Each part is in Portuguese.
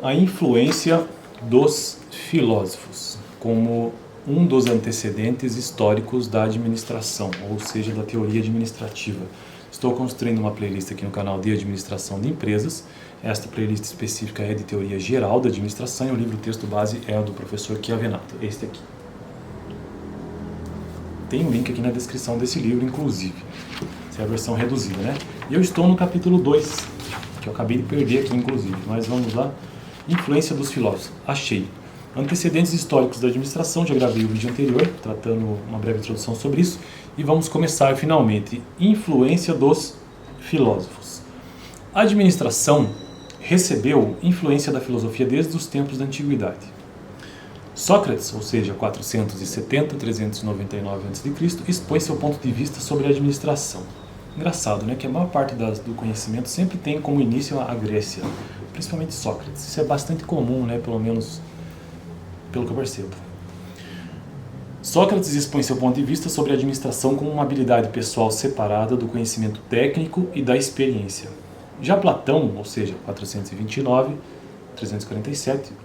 A influência dos filósofos como um dos antecedentes históricos da administração, ou seja, da teoria administrativa. Estou construindo uma playlist aqui no canal de administração de empresas. Esta playlist específica é de teoria geral da administração e o livro texto base é o do professor Chiavenato, este aqui. Tem um link aqui na descrição desse livro, inclusive. Essa é a versão reduzida, né? E eu estou no capítulo 2, que eu acabei de perder aqui, inclusive. Mas vamos lá. Influência dos filósofos. Achei. Antecedentes históricos da administração. Já gravei o vídeo anterior, tratando uma breve introdução sobre isso. E vamos começar, finalmente. Influência dos filósofos. A administração recebeu influência da filosofia desde os tempos da antiguidade. Sócrates, ou seja, 470-399 a.C., expõe seu ponto de vista sobre a administração. Engraçado, né? Que a maior parte do conhecimento sempre tem como início a Grécia, principalmente Sócrates. Isso é bastante comum, né? Pelo menos pelo que eu percebo. Sócrates expõe seu ponto de vista sobre a administração como uma habilidade pessoal separada do conhecimento técnico e da experiência. Já Platão, ou seja, 429-347,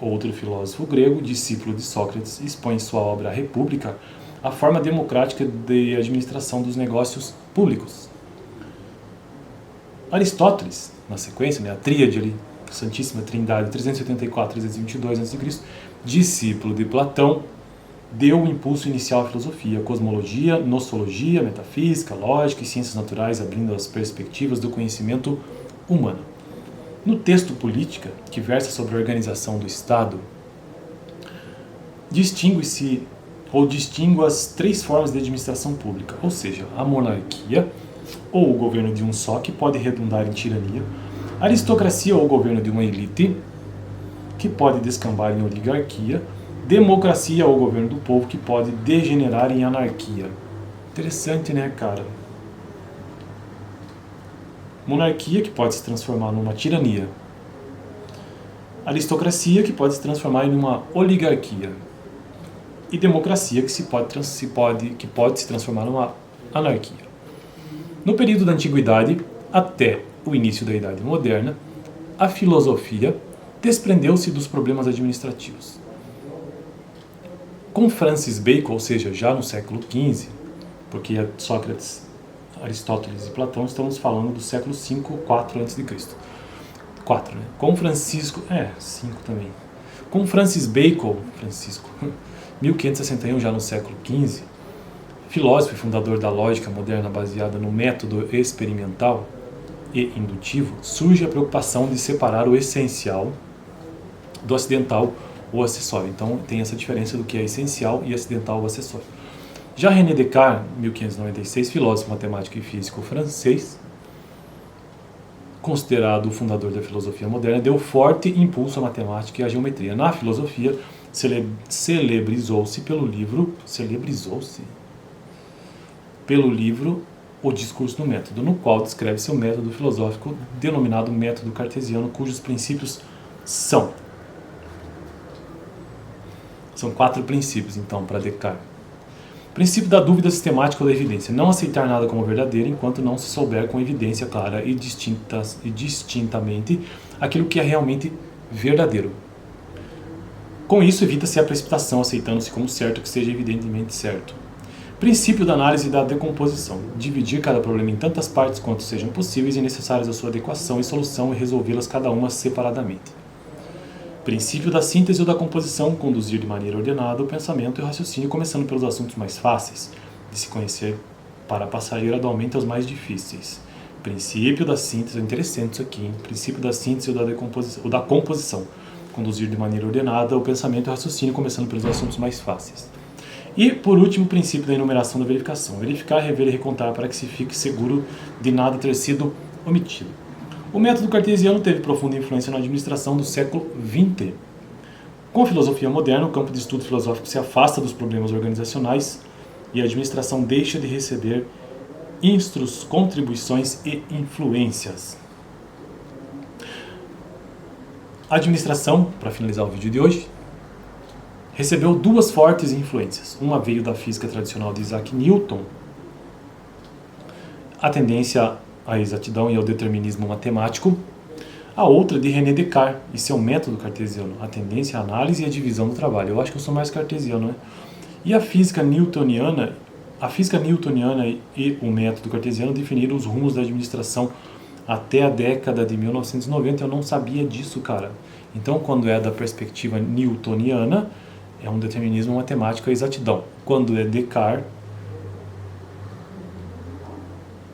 outro filósofo grego, discípulo de Sócrates, expõe em sua obra A República a forma democrática de administração dos negócios públicos. Aristóteles, na sequência, né, a tríade ali, Santíssima Trindade, 374-322 a.C., discípulo de Platão, deu o impulso inicial à filosofia, cosmologia, nosologia, metafísica, lógica e ciências naturais, abrindo as perspectivas do conhecimento humano. No texto Política, que versa sobre a organização do Estado, distingue as três formas de administração pública, ou seja, a monarquia, ou o governo de um só, que pode redundar em tirania, a aristocracia ou o governo de uma elite, que pode descambar em oligarquia, democracia ou o governo do povo, que pode degenerar em anarquia. Interessante, né, cara? Monarquia, que pode se transformar numa tirania. Aristocracia, que pode se transformar em uma oligarquia. E democracia, que pode se transformar numa anarquia. No período da Antiguidade, até o início da Idade Moderna, a filosofia desprendeu-se dos problemas administrativos. Com Francis Bacon, ou seja, já no século XV, porque Sócrates, Aristóteles e Platão, estamos falando do século V, 4 a.C. 4, né? Com 5 também. Com Francis Bacon, 1561, já no século XV, filósofo e fundador da lógica moderna baseada no método experimental e indutivo, surge a preocupação de separar o essencial do acidental ou acessório. Então tem essa diferença do que é essencial e acidental ou acessório. Já René Descartes, 1596, filósofo, matemático e físico francês, considerado o fundador da filosofia moderna, deu forte impulso à matemática e à geometria. Na filosofia, celebrizou-se pelo livro O Discurso do Método, no qual descreve seu método filosófico denominado método cartesiano, cujos princípios são 4 princípios, então, para Descartes. Princípio da dúvida sistemática ou da evidência. Não aceitar nada como verdadeiro enquanto não se souber com evidência clara e distintamente aquilo que é realmente verdadeiro. Com isso, evita-se a precipitação, aceitando-se como certo que seja evidentemente certo. Princípio da análise e da decomposição. Dividir cada problema em tantas partes quanto sejam possíveis e necessárias à sua adequação e solução e resolvê-las cada uma separadamente. Princípio da síntese ou da composição. Conduzir de maneira ordenada o pensamento e o raciocínio, começando pelos assuntos mais fáceis de se conhecer para passar gradualmente aos mais difíceis. Princípio da síntese. É interessante isso aqui, hein? Princípio da síntese ou da composição. Conduzir de maneira ordenada o pensamento e o raciocínio, começando pelos assuntos mais fáceis. E, por último, o princípio da enumeração da verificação. Verificar, rever e recontar para que se fique seguro de nada ter sido omitido. O método cartesiano teve profunda influência na administração do século XX. Com a filosofia moderna, o campo de estudo filosófico se afasta dos problemas organizacionais e a administração deixa de receber contribuições e influências. A administração, para finalizar o vídeo de hoje, recebeu duas fortes influências. Uma veio da física tradicional de Isaac Newton, a tendência à exatidão e ao determinismo matemático. A outra é de René Descartes e seu método cartesiano, a tendência, a análise e a divisão do trabalho. Eu acho que eu sou mais cartesiano, né? E a física newtoniana e o método cartesiano definiram os rumos da administração até a década de 1990. Eu não sabia disso, cara. Então, quando é da perspectiva newtoniana, é um determinismo matemático, a exatidão. Quando é Descartes,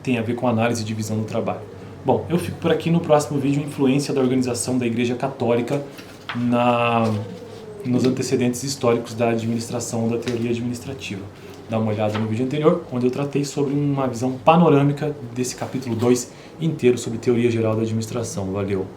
tem a ver com análise e divisão do trabalho. Bom, eu fico por aqui. No próximo vídeo, influência da organização da Igreja Católica nos antecedentes históricos da administração, da teoria administrativa. Dá uma olhada no vídeo anterior, onde eu tratei sobre uma visão panorâmica desse capítulo 2 inteiro sobre teoria geral da administração. Valeu!